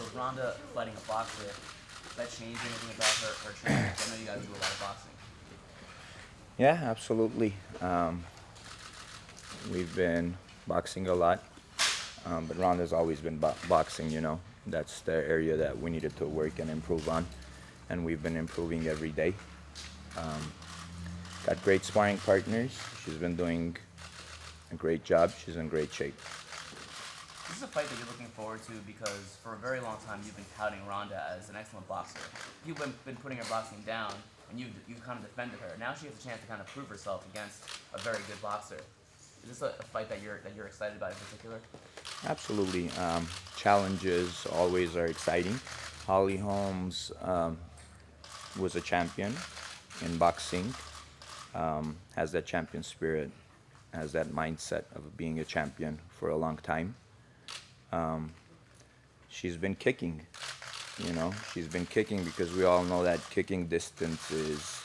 So is Ronda fighting a boxer, does that change anything about her training? I know you guys do a lot of boxing. Yeah, absolutely. We've been boxing a lot, but Ronda's always been boxing, you know. That's the area that we needed to work and improve on, and we've been improving every day. Got great sparring partners. She's been doing a great job. She's in great shape. This is a fight that you're looking forward to because for a very long time you've been touting Ronda as an excellent boxer. You've been putting her boxing down, and you've kind of defended her. Now she has a chance to kind of prove herself against a very good boxer. Is this a fight that you're excited about in particular? Absolutely. Challenges always are exciting. Holly Holmes was a champion in boxing, has that champion spirit, has that mindset of being a champion for a long time. She's been kicking, you know, she's been kicking because we all know that kicking distance is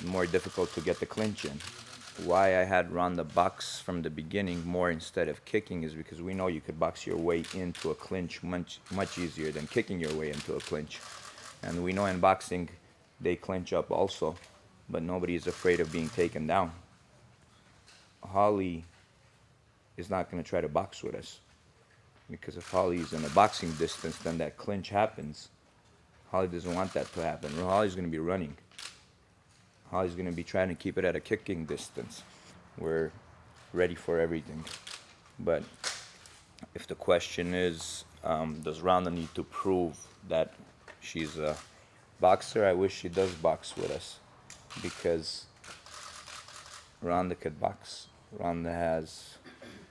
more difficult to get the clinch in. Why I had Ronda box from the beginning more instead of kicking is because we know you could box your way into a clinch much easier than kicking your way into a clinch. And we know in boxing they clinch up also, but nobody is afraid of being taken down. Holly is not going to try to box with us because if Holly is in a boxing distance, then that clinch happens. Holly doesn't want that to happen. Holly's going to be running. Holly's going to be trying to keep it at a kicking distance. We're ready for everything. But if the question is, does Ronda need to prove that she's a boxer? I wish she does box with us because Ronda could box. Ronda has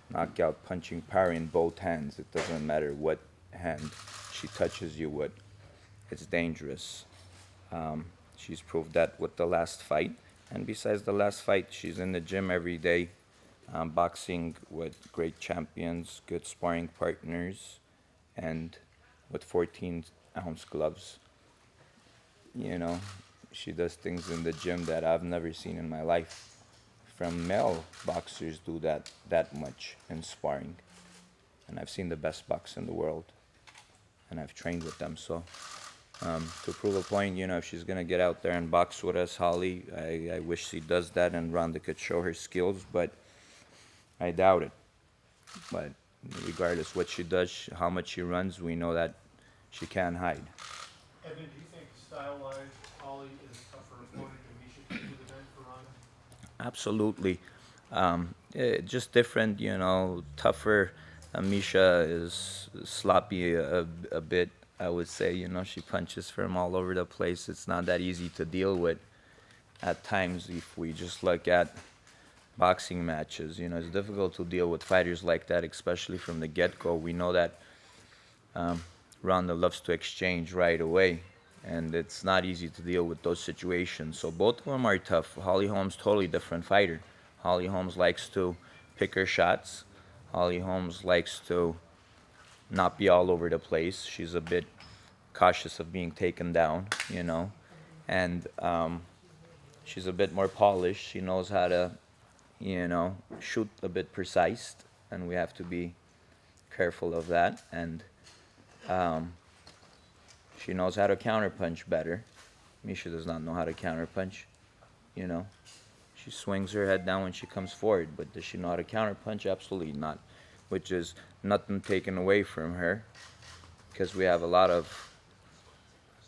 knockout punching power in both hands. It doesn't matter what hand she touches you with. It's dangerous. She's proved that with the last fight. And besides the last fight, she's in the gym every day, boxing with great champions, good sparring partners, and with 14-ounce gloves. You know, she does things in the gym that I've never seen in my life. From male boxers do that much in sparring. And I've seen the best box in the world. And I've trained with them, so to prove a point, you know, if she's going to get out there and box with us, Holly, I wish she does that and Ronda could show her skills, but I doubt it. But regardless what she does, how much she runs, we know that she can't hide. Edmond, do you think style-wise, Holly is a tougher opponent than Miesha came to the event for Ronda? Absolutely. Just different, you know, tougher. Miesha is sloppy a bit, I would say. You know, she punches from all over the place. It's not that easy to deal with at times if we just look at boxing matches. You know, it's difficult to deal with fighters like that, especially from the get-go. We know that Ronda loves to exchange right away, and it's not easy to deal with those situations. So both of them are tough. Holly Holm's totally different fighter. Holly Holmes likes to pick her shots. Holly Holmes likes to not be all over the place. She's a bit cautious of being taken down, you know, and she's a bit more polished. She knows how to, you know, shoot a bit precise, and we have to be careful of that. And she knows how to counterpunch better. Miesha does not know how to counterpunch, you know. She swings her head down when she comes forward, but does she know how to counterpunch? Absolutely not, which is nothing taken away from her because we have a lot of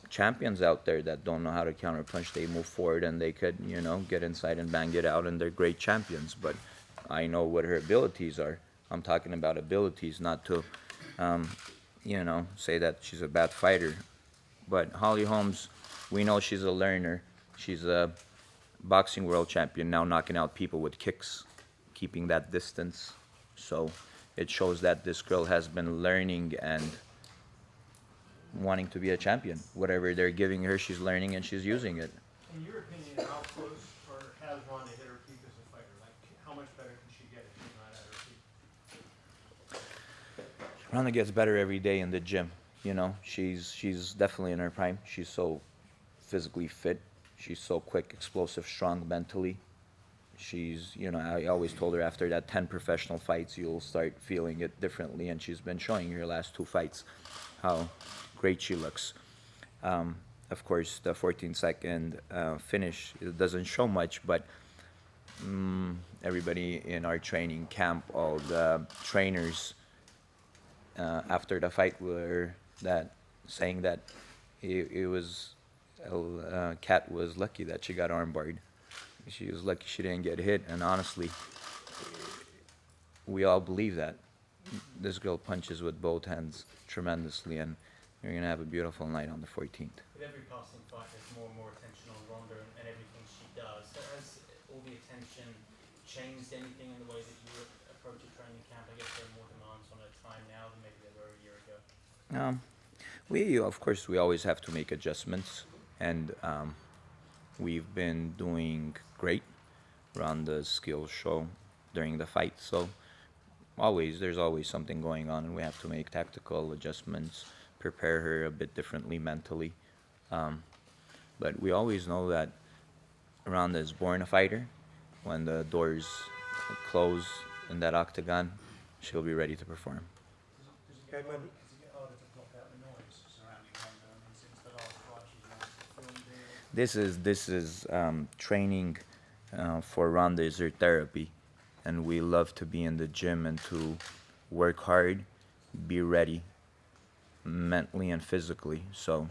champions out there that don't know how to counterpunch. They move forward and they could, you know, get inside and bang it out, and they're great champions. But I know what her abilities are. I'm talking about abilities, not to, you know, say that she's a bad fighter. But Holly Holmes, we know she's a learner. She's a boxing world champion now, knocking out people with kicks, keeping that distance. So it shows that this girl has been learning and wanting to be a champion. Whatever they're giving her, she's learning and she's using it. In your opinion, how close or has Ronda hit her peak as a fighter? Like, how much better can she get if she's not at her peak? Ronda gets better every day in the gym. You know, she's definitely in her prime. She's so physically fit. She's so quick, explosive, strong mentally. she's, you know, I always told her after that 10 professional fights, you'll start feeling it differently. And she's been showing her last 2 fights how great she looks. Of course, the 14-second finish, it doesn't show much, but everybody in our training camp, all the trainers after the fight were saying that it was Kat was lucky that she got armbarred. She was lucky she didn't get hit, and honestly, we all believe that. This girl punches with both hands tremendously, and you're gonna have a beautiful night on the 14th. With every passing fight, there's more and more attention on Ronda and everything she does. So has all the attention changed anything in the way that you approach a training camp? I guess there are more demands on her time now than maybe there were a year ago. Of course, we always have to make adjustments, and we've been doing great. Ronda's skills show during the fight, so there's always something going on, and we have to make tactical adjustments, prepare her a bit differently mentally. But we always know that Ronda is born a fighter. When the doors close in that octagon, she'll be ready to perform. Edmond, This is training for Ronda is her therapy, and we love to be in the gym and to work hard, be ready, mentally and physically. So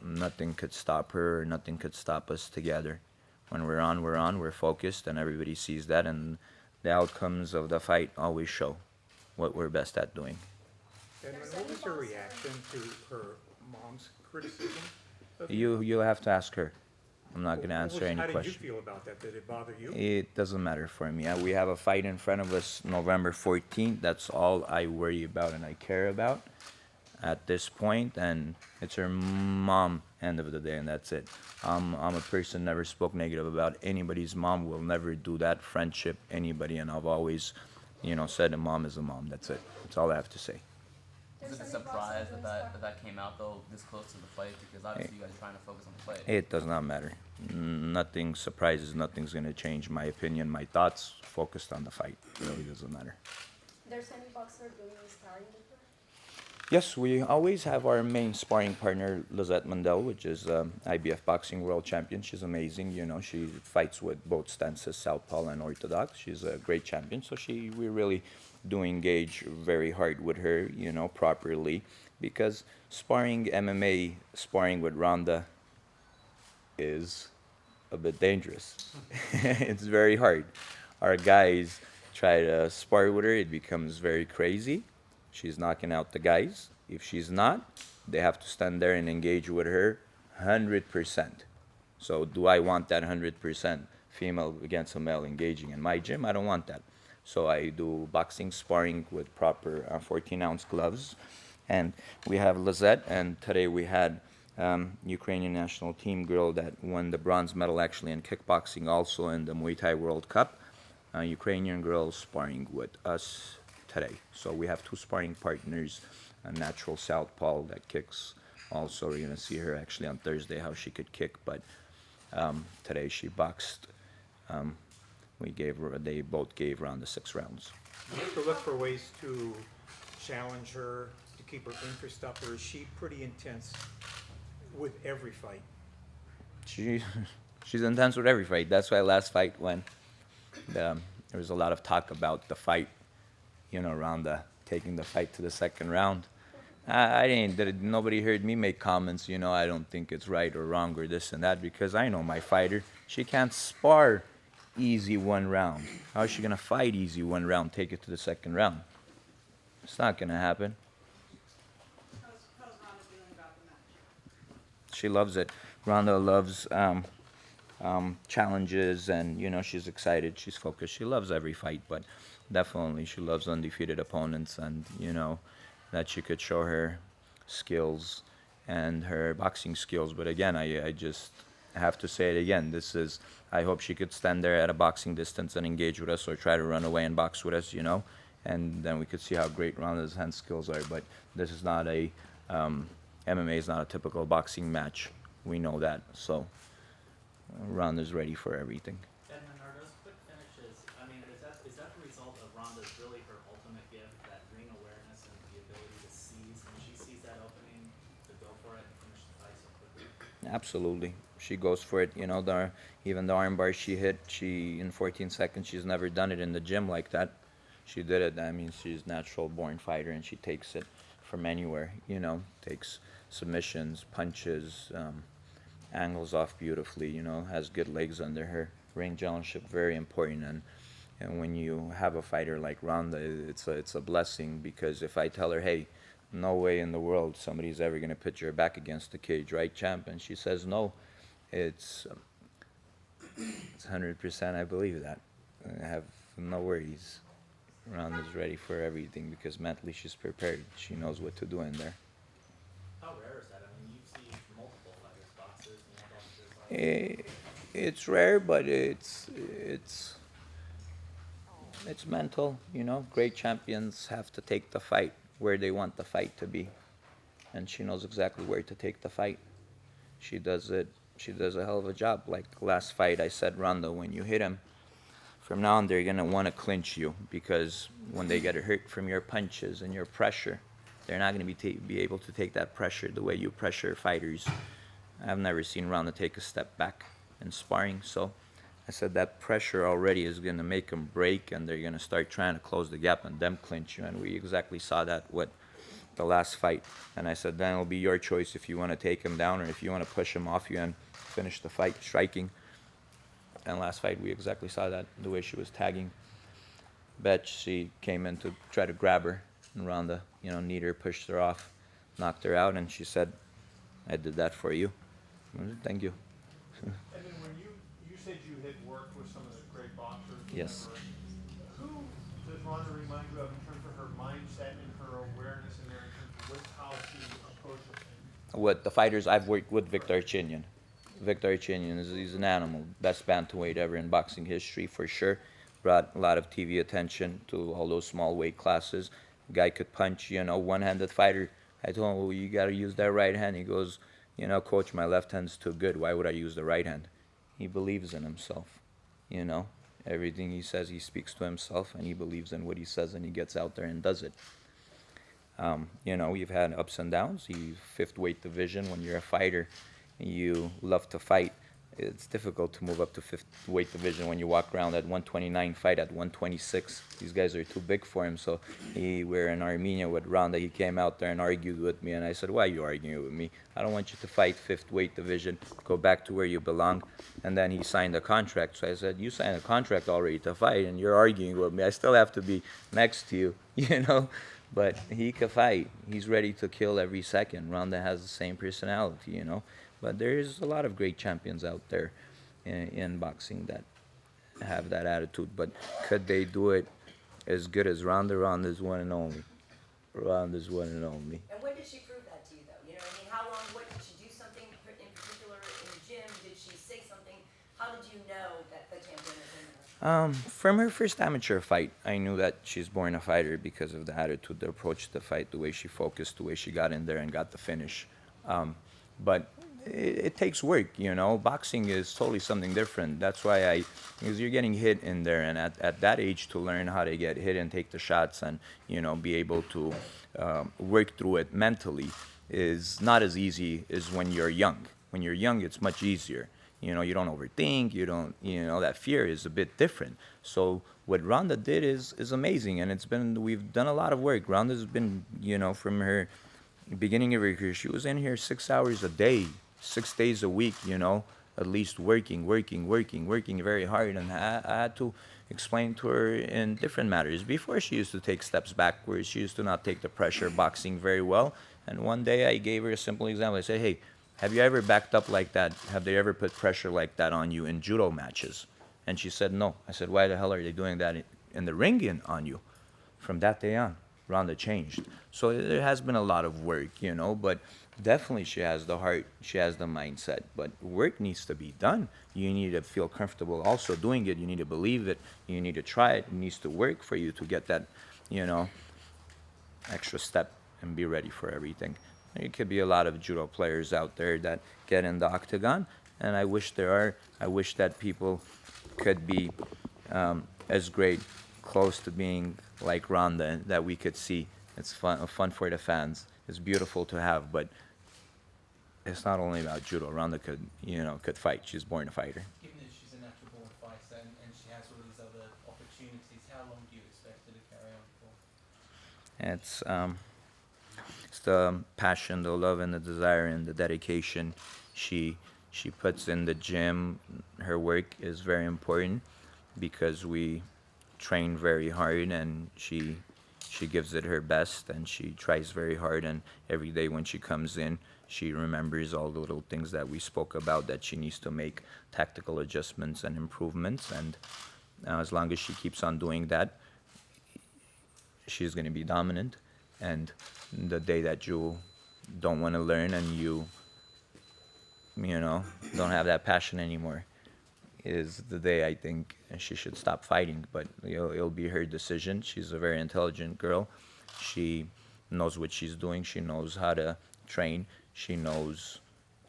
nothing could stop her, or nothing could stop us together. When we're on, we're focused, and everybody sees that, and the outcomes of the fight always show what we're best at doing. Edmond, what was her reaction to her mom's criticism of You'll have to ask her. I'm not going to answer any How question. did you feel about that? Did it bother you? It doesn't matter for me. We have a fight in front of us November 14th. That's all I worry about and I care about at this point. And it's her mom, end of the day, and that's it. I'm a person never spoke negative about anybody's mom. Will never do that. Friendship, anybody. And I've always, said a mom is a mom. That's it. That's all I have to say. Is it a surprise that came out though this close to the fight? Because obviously you guys are trying to focus on the fight. It does not matter. Nothing surprises. Nothing's going to change my opinion, my thoughts. Focused on the fight. It really doesn't matter. There's any boxer doing sparring with her? Yes, we always have our main sparring partner, Lizette Mandel, which is IBF boxing world champion. She's amazing. She fights with both stances, southpaw and orthodox. She's a great champion. So we really do engage very hard with her, properly, because MMA sparring with Ronda is a bit dangerous. It's very hard. Our guys try to spar with her, it becomes very crazy. She's knocking out the guys. If she's not, they have to stand there and engage with her 100%. So do I want that 100% female against a male engaging in my gym? I don't want that. So I do boxing sparring with proper 14-ounce gloves. And we have Lizette, and today we had Ukrainian national team girl that won the bronze medal actually in kickboxing, also in the Muay Thai World Cup. Ukrainian girl sparring with us today. So we have 2 sparring partners, a natural southpaw that kicks. Also, we're going to see her actually on Thursday how she could kick, but today she boxed. They both gave around the 6 rounds. You have to look for ways to challenge her, to keep her interest up, or is she pretty intense with every fight? She's intense with every fight. That's why last fight when there was a lot of talk about the fight, Ronda taking the fight to the 2nd round. Nobody heard me make comments, I don't think it's right or wrong or this and that, because I know my fighter. She can't spar easy 1 round. How is she going to fight easy 1 round, take it to the 2nd round? It's not going to happen. How's Ronda feeling about the match? She loves it. Ronda loves challenges, and, she's excited. She's focused. She loves every fight, but definitely she loves undefeated opponents, and, that she could show her skills and her boxing skills. But again, I just have to say it again. I hope she could stand there at a boxing distance and engage with us, or try to run away and box with us, and then we could see how great Ronda's hand skills are. But this is not MMA is not a typical boxing match. We know that. So Ronda's ready for everything. Edmond, are those quick finishes Absolutely. She goes for it. You know, even the arm bar she hit, she in 14 seconds, she's never done it in the gym like that. She did it. I mean, she's natural born fighter, and she takes it from anywhere. You know, takes submissions, punches, angles off beautifully. You know, has good legs under her. Ring generalship very important, and when you have a fighter like Ronda, it's a blessing, because if I tell her, hey, no way in the world somebody's ever going to put your back against the cage, right, champ? And she says no. It's 100%. I believe that. I have no worries. Ronda's ready for everything because mentally she's prepared. She knows what to do in there. How rare is that? I mean, you've seen multiple fighters, boxers, boxers. It's rare, but it's mental. You know, great champions have to take the fight where they want the fight to be, and she knows exactly where to take the fight. She does it. She does a hell of a job. Like last fight, I said, Ronda, when you hit him, from now on they're gonna want to clinch you, because when they get hurt from your punches and your pressure, they're not gonna be able to take that pressure the way you pressure fighters. I've never seen Ronda take a step back in sparring, so I said that pressure already is going to make them break, and they're going to start trying to close the gap and them clinch you, and we exactly saw that with the last fight. And I said, then it'll be your choice if you want to take him down or if you want to push him off you and finish the fight striking. And last fight, we exactly saw that, the way she was tagging. Bet she came in to try to grab her, and Ronda, you know, kneed her, pushed her off, knocked her out, and she said, I did that for you. I said, thank you. And then when you said you had worked with some of the great boxers. Yes. Who does Ronda remind you of in terms of her mindset and her awareness in there, in terms of how she approaches things? With the fighters, I've worked with Victor Chinian. Victor Chinian he's an animal. Best bantamweight ever in boxing history, for sure. Brought a lot of TV attention to all those small weight classes. Guy could punch, you know, one-handed fighter. I told him, well, you got to use that right hand. He goes, you know, coach, my left hand's too good. Why would I use the right hand? He believes in himself, you know. Everything he says, he speaks to himself, and he believes in what he says, and he gets out there and does it. You know, we've had ups and downs. Fifth weight division, when you're a fighter, you love to fight. It's difficult to move up to fifth weight division when you walk around at 129, fight at 126. These guys are too big for him. So we're in Armenia with Ronda. He came out there and argued with me, and I said, why are you arguing with me? I don't want you to fight fifth weight division. Go back to where you belong. And then he signed a contract. So I said, you signed a contract already to fight, and you're arguing with me. I still have to be next to you, you know? But he can fight. He's ready to kill every second. Ronda has the same personality, you know? But there's a lot of great champions out there in boxing that have that attitude. But could they do it as good as Ronda? Ronda's one and only. Ronda's one and only. And when did she prove that to you, though? You know what I mean? How long, what, did she do something in particular in the gym? Did she say something? How did you know that the champion was in there? From her first amateur fight, I knew that she's born a fighter because of the attitude, the approach to the fight, the way she focused, the way she got in there and got the finish. But it takes work, you know. Boxing is totally something different. That's why because you're getting hit in there, and at that age, to learn how to get hit and take the shots and, you know, be able to work through it mentally is not as easy as when you're young. When you're young, it's much easier. You know, you don't overthink, you know, that fear is a bit different. So what Ronda did is amazing, and we've done a lot of work. Ronda's been, you know, from her beginning of her career, she was in here 6 hours a day, 6 days a week, you know, at least working very hard. And I had to explain to her in different matters. Before, she used to take steps backwards. She used to not take the pressure boxing very well. And one day I gave her a simple example. I said, hey, have you ever backed up like that? Have they ever put pressure like that on you in judo matches? And she said, no. I said, why the hell are they doing that in the ring on you? From that day on, Ronda changed. So there has been a lot of work, you know, but definitely she has the heart, she has the mindset, but work needs to be done. You need to feel comfortable also doing it. You need to believe it. You need to try it. It needs to work for you to get that, you know, extra step and be ready for everything. There could be a lot of judo players out there that get in the octagon, and I wish that people could be as great, close to being like Ronda, that we could see. It's fun for the fans. It's beautiful to have, but it's not only about judo. Ronda could fight. She's born a fighter. Given that she's a natural born fighter and she has all these other opportunities, how long do you expect her to carry on for? It's the passion, the love, and the desire, and the dedication she puts in the gym. Her work is very important because we train very hard, and she gives it her best, and she tries very hard. And every day when she comes in, she remembers all the little things that we spoke about that she needs to make tactical adjustments and improvements. And as long as she keeps on doing that, she's going to be dominant. And the day that you don't want to learn and you don't have that passion anymore is the day I think she should stop fighting. But it'll be her decision. She's a very intelligent girl. She knows what she's doing. She knows how to train. She knows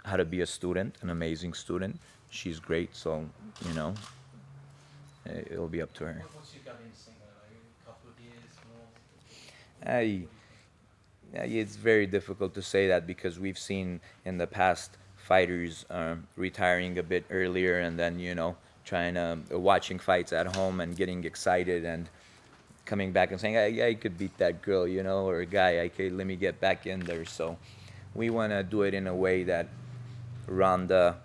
how to be a student, an amazing student. She's great. So, it'll be up to her. What's your gut instinct? Like a couple of years more? It's very difficult to say that because we've seen in the past fighters retiring a bit earlier and then trying to watching fights at home and getting excited and coming back and saying, I could beat that girl, or a guy, let me get back in there. So we want to do it in a way that Ronda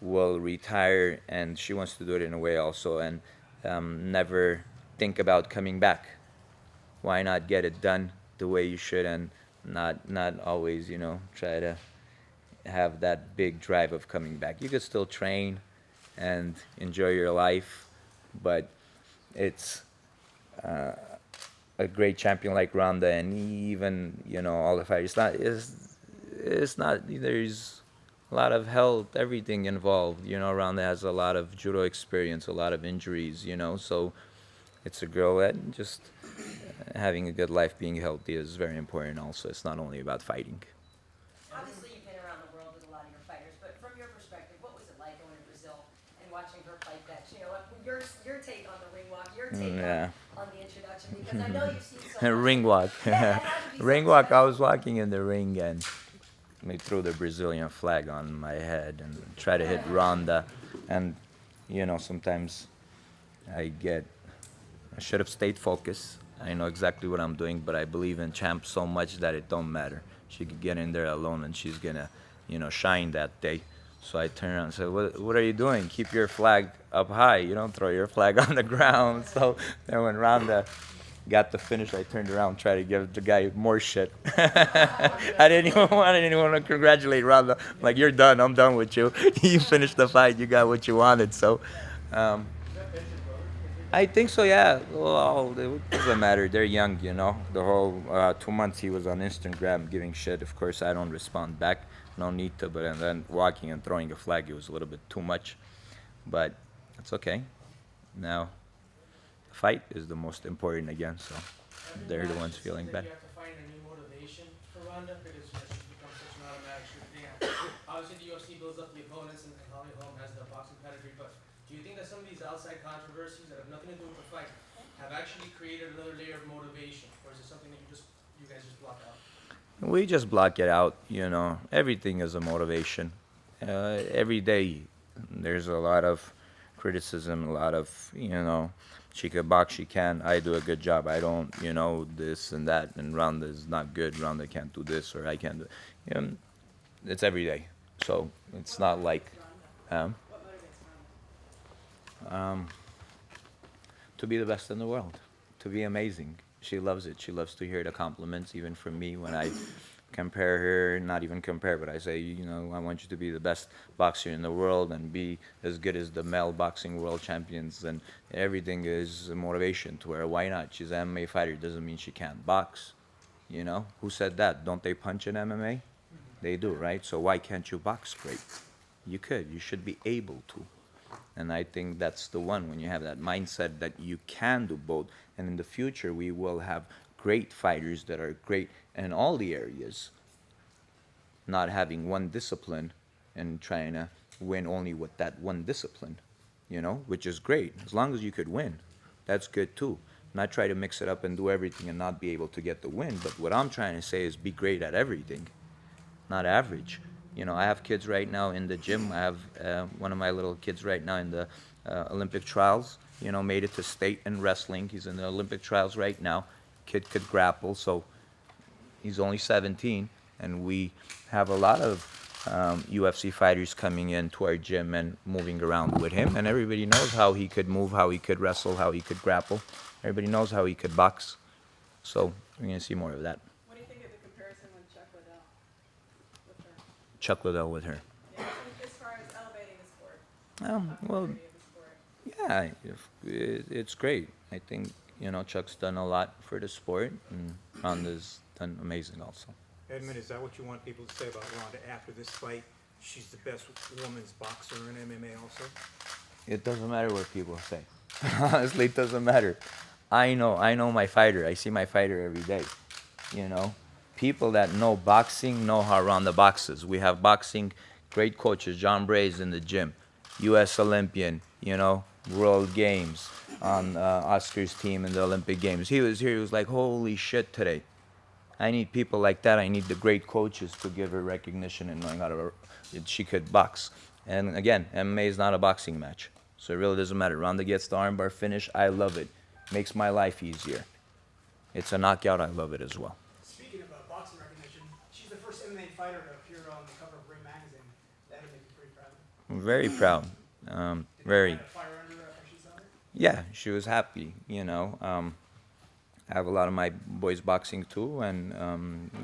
will retire, and she wants to do it in a way also and never think about coming back. Why not get it done the way you should and not always, try to have that big drive of coming back. You could still train and enjoy your life, but it's a great champion like Ronda, and even all the fighters. It's not. There's a lot of health, everything involved. Ronda has a lot of judo experience, a lot of injuries. So it's a girl that just having a good life, being healthy is very important. Also, it's not only about fighting. Obviously, you've been around the world with a lot of your fighters, but from your perspective, what was it like going to Brazil and watching her fight that? Your take on the ring walk, your take on the introduction, because I know you've seen so much. Ring walk. Yeah, it had to be Ring so walk. I special. was walking in the ring and they threw the Brazilian flag on my head and try to hit Ronda. And, sometimes I should have stayed focused. I know exactly what I'm doing, but I believe in Champ so much that it don't matter. She could get in there alone and she's going to, shine that day. So I turned around and said, what are you doing? Keep your flag up high. You don't throw your flag on the ground. So then when Ronda got the finish, I turned around and tried to give the guy more shit. I didn't even want to congratulate Ronda. Like, you're done. I'm done with you. You finished the fight. You got what you wanted. So I think so, yeah. Well, it doesn't matter. They're young, The whole 2 months he was on Instagram giving shit. Of course, I don't respond back. No need to. But and then walking and throwing a flag, it was a little bit too much. But it's okay. Now, the fight is the most important again. So they're the ones feeling bad. You have to find a new motivation for Ronda because she's become such an automatic sure thing. Obviously, the UFC builds up the opponents, and Holly Holm has the boxing pedigree. But do you think that some of these outside controversies that have nothing to do with the fight have actually created another layer of motivation, or is it something that you guys just block out? We just block it out, Everything is a motivation. Every day there's a lot of criticism, a lot of, she could box, she can. I do a good job. I don't, this and that. And Ronda is not good. Ronda can't do this, or I can't do. It's every day. So it's not like. What motivates Ronda? To be the best in the world, to be amazing. She loves it. She loves to hear the compliments, even from me when I compare her, not even compare, but I say, I want you to be the best boxer in the world and be as good as the male boxing world champions, and everything is a motivation to her. Why not? She's an MMA fighter. Doesn't mean she can't box. Who said that? Don't they punch in MMA? They do, right? So why can't you box great? You could. You should be able to. And I think that's the one, when you have that mindset that you can do both. And in the future, we will have great fighters that are great in all the areas, not having one discipline and trying to win only with that one discipline, which is great. As long as you could win, that's good too. Not try to mix it up and do everything and not be able to get the win. But what I'm trying to say is be great at everything, not average. You know, I have kids right now in the gym. I have one of my little kids right now in the Olympic trials. You know, made it to state in wrestling. He's in the Olympic trials right now. Kid could grapple, so he's only 17, and we have a lot of UFC fighters coming into our gym and moving around with him, and everybody knows how he could move, how he could wrestle, how he could grapple. Everybody knows how he could box. So we're going to see more of that. What do you think of the comparison with Chuck Liddell? With her? Chuck Liddell with her. Yeah, as far as elevating the sport. Well, Popularity of the sport. yeah, it's great. I think, you know, Chuck's done a lot for the sport, and Ronda's done amazing also. Edmond, is that what you want people to say about Ronda after this fight? She's the best women's boxer in MMA also? It doesn't matter what people say. Honestly, it doesn't matter. I know my fighter. I see my fighter every day. You know, people that know boxing know how Ronda boxes. We have boxing great coaches. John Bray's in the gym, U.S. Olympian. You know, World Games on Oscar's team in the Olympic Games. He was here. He was like, holy shit today. I need people like that. I need the great coaches to give her recognition and knowing how to she could box. And again, MMA is not a boxing match, so it really doesn't matter. Ronda gets the armbar finish. I love it. Makes my life easier. It's a knockout. I love it as well. Speaking of boxing recognition, she's the first MMA fighter to appear on the cover of Ring magazine. That would make you pretty proud. I'm very proud. Very. Did you fire under her after she saw it? Yeah, she was happy. You know. I have a lot of my boys boxing too, and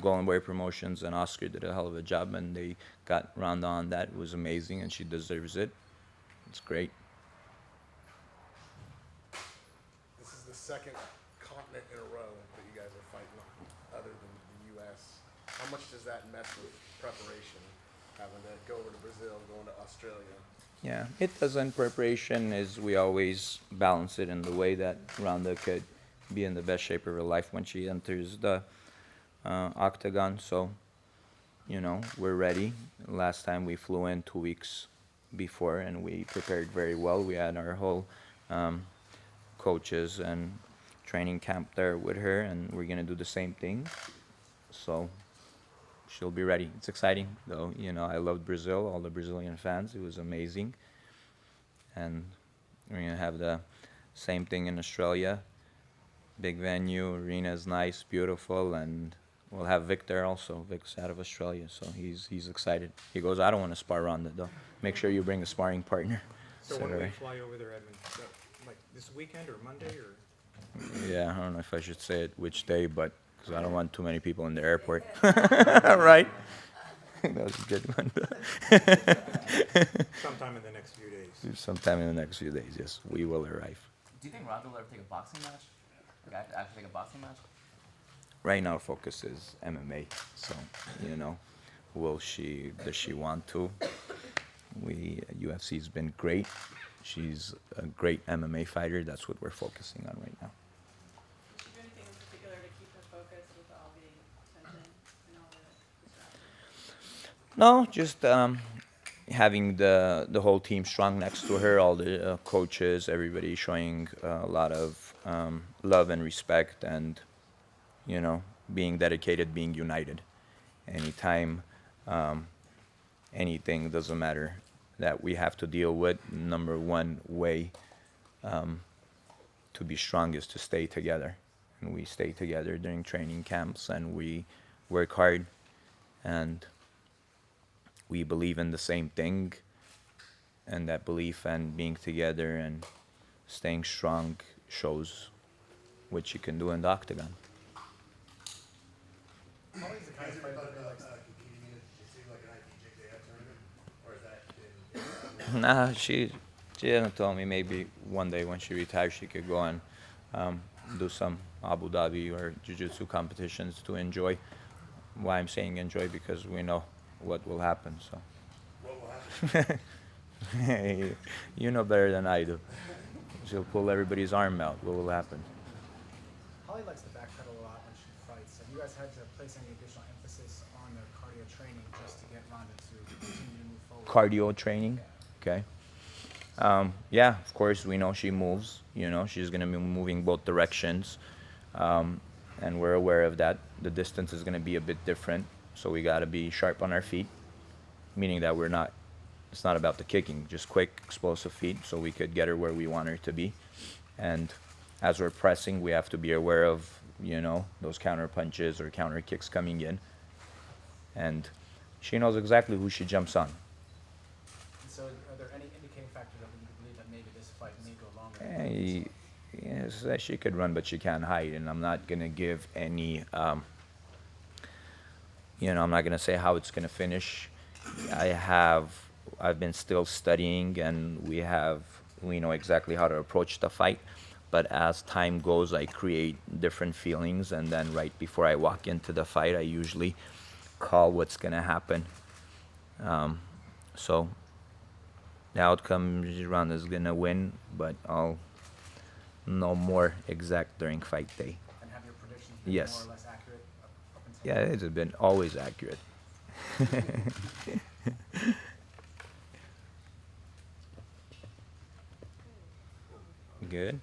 Golden Boy Promotions and Oscar did a hell of a job, and they got Ronda on that. It was amazing, and she deserves it. It's great. This is the second continent in a row that you guys are fighting on, other than the U.S. How much does that mess with preparation, having to go over to Brazil, going to Australia? Yeah, it doesn't. Preparation is, we always balance it in the way that Ronda could be in the best shape of her life when she enters the octagon. So, you know, we're ready. Last time we flew in 2 weeks before, and we prepared very well. We had our whole coaches and training camp there with her, and we're gonna do the same thing. So she'll be ready. It's exciting, though. You know, I loved Brazil, all the Brazilian fans. It was amazing. And we're gonna have the same thing in Australia. Big venue, arena's nice, beautiful, and we'll have Vic there also. Vic's out of Australia, so he's excited. He goes, I don't want to spar Ronda, though. Make sure you bring a sparring partner. So So, when do we fly over there, Edmond? Like this weekend or Monday or? yeah, I don't know if I should say it which day, but because I don't want too many people in the airport. Right? That was a good one. Sometime in the next few days. Sometime in the next few days, yes, we will arrive. Do you think Ronda will ever take a boxing match? Like actually take a boxing match? Right now, focus is MMA. So, you know, does she want to? UFC's been great. She's a great MMA fighter. That's what we're focusing on right now. Did you do anything in particular to keep her focused with all the attention and all the distractions? No, just having the whole team strong next to her, all the coaches, everybody showing a lot of love and respect, and, you know, being dedicated, being united. Anytime anything, doesn't matter, that we have to deal with, number one way to be strong is to stay together. And we stay together during training camps, and we work hard, and we believe in the same thing, and that belief and being together and staying strong shows what you can do in the octagon. Holly's the kind of fighter that likes competing in it. It seems like an IBJJF tournament, or is that been? Nah, she hasn't told me. Maybe one day when she retires, she could go and do some Abu Dhabi or Jiu-Jitsu competitions to enjoy. Why I'm saying enjoy, because we know what will happen. So. What will happen? Hey, you know better than I do. She'll pull everybody's arm out. What will happen? Holly likes to backpedal a lot when she fights. Have you guys had to place any additional emphasis on the cardio training just to get Ronda to continue to move forward? Cardio training, okay. Yeah, of course, we know she moves. You know, she's going to be moving both directions, and we're aware of that. The distance is going to be a bit different, so we got to be sharp on our feet. meaning that it's not about the kicking, just quick, explosive feet, so we could get her where we want her to be. And as we're pressing, we have to be aware of, those counter punches or counter kicks coming in. And she knows exactly who she jumps on. So are there any indicating factors that lead you to believe that maybe this fight may go longer? Yes, she could run, but she can't hide. And I'm not going to give any, I'm not going to say how it's going to finish. I've been still studying, and we know exactly how to approach the fight. But as time goes, I create different feelings, and then right before I walk into the fight, I usually call what's going to happen. So the outcome, Ronda's going to win, but I'll know more exact during fight day. And have your predictions been Yes. more or less accurate up until Yeah, now? it's been always accurate. Good.